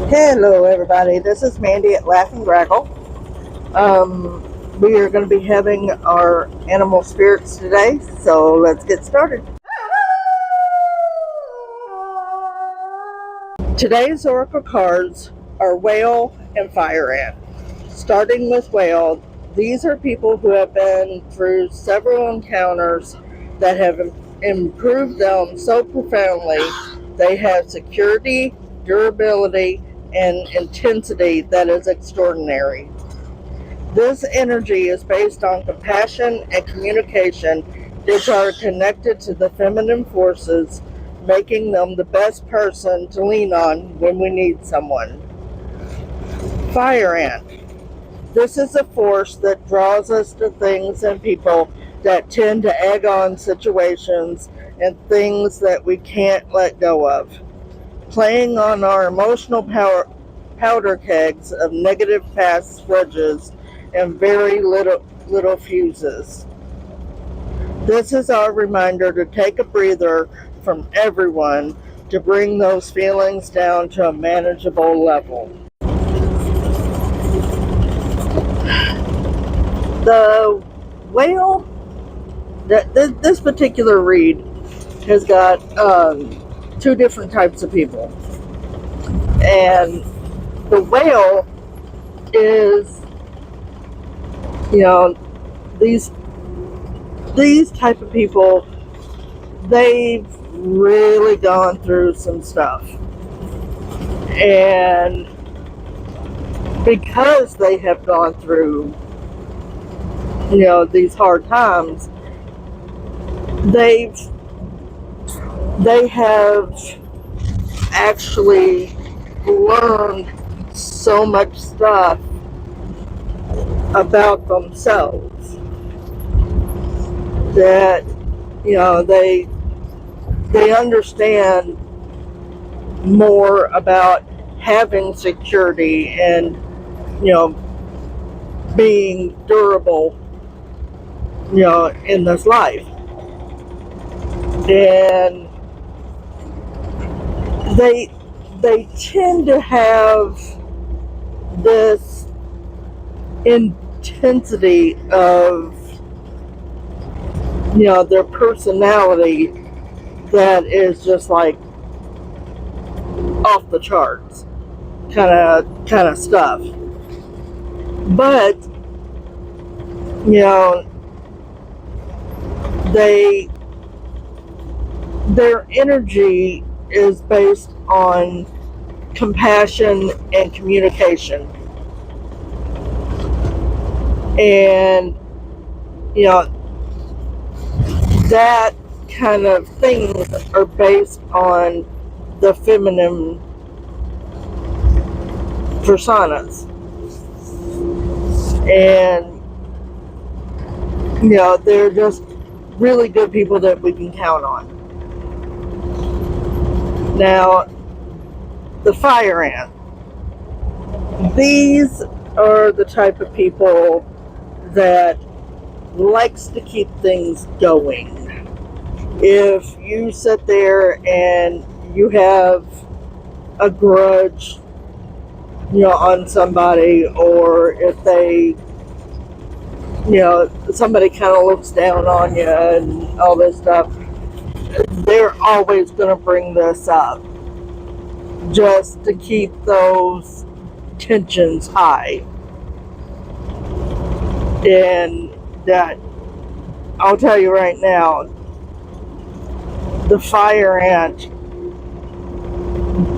Hello, everybody. This is Mandy at Laugh and Grackle. We are going to be having our animal spirits today, so let's get started. Today's oracle cards are Whale and Fire Ant. Starting with Whale, these are people who have been through several encounters that have improved them so profoundly. They have security, durability, and intensity that is extraordinary. This energy is based on compassion and communication, which are connected to the feminine forces, making them the best person to lean on when we need someone. Fire Ant. This is a force that draws us to things and people that tend to egg on situations and things that we can't let go of, playing on our emotional powder kegs of negative past grudges and very little fuses. This is our reminder to take a breather from everyone to bring those feelings down to a manageable level. The Whale, this particular read has got two different types of people. And the Whale is, these type of people, they've really gone through some stuff. And because they have gone through, these hard times, they have actually learned so much stuff about themselves that they understand more about having security and being durable in this life. And they tend to have this intensity of their personality that is just like off the charts kind of stuff. But their energy is based on compassion and communication. And that kind of things are based on the feminine personas. And they're just really good people that we can count on. Now, the Fire Ant. These are the type of people that likes to keep things going. If you sit there and you have a grudge, on somebody, or if they, somebody kind of looks down on you and all this stuff, they're always going to bring this up just to keep those tensions high. And that, I'll tell you right now, the Fire Ant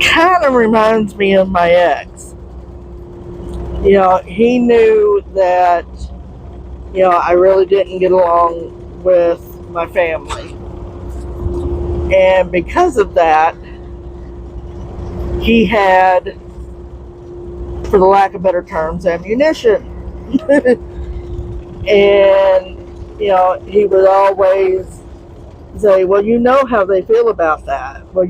kind of reminds me of my ex. He knew that I really didn't get along with my family, and because of that, he had, for the lack of better terms, ammunition. And he would always say, well, how they feel about that. Well,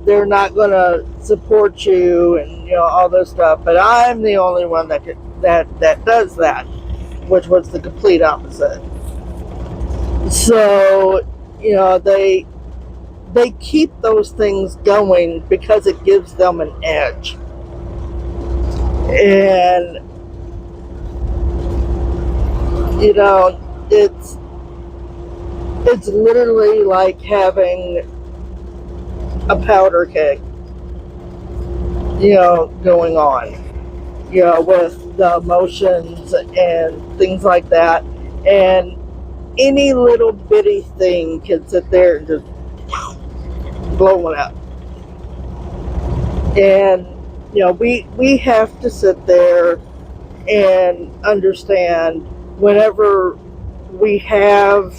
they're not going to support you, and all this stuff. But I'm the only one that does that, which was the complete opposite. So they they keep those things going because it gives them an edge. And you know, it's literally like having a powder keg, going on, with the emotions and things like that. And any little bitty thing can sit there and just blow it up. And, we have to sit there and understand whenever we have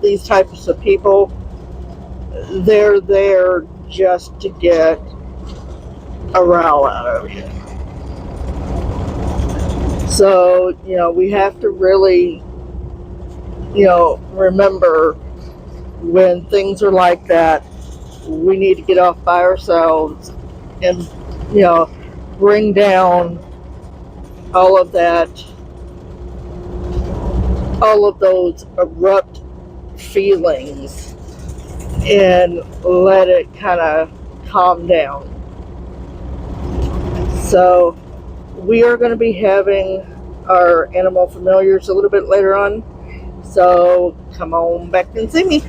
these types of people, they're there just to get a rile out of you. So, we have to really, remember when things are like that, we need to get off by ourselves and, bring down all of that, all of those abrupt feelings, and let it kind of calm down. So we are going to be having our animal familiars a little bit later on. So come on back and see me.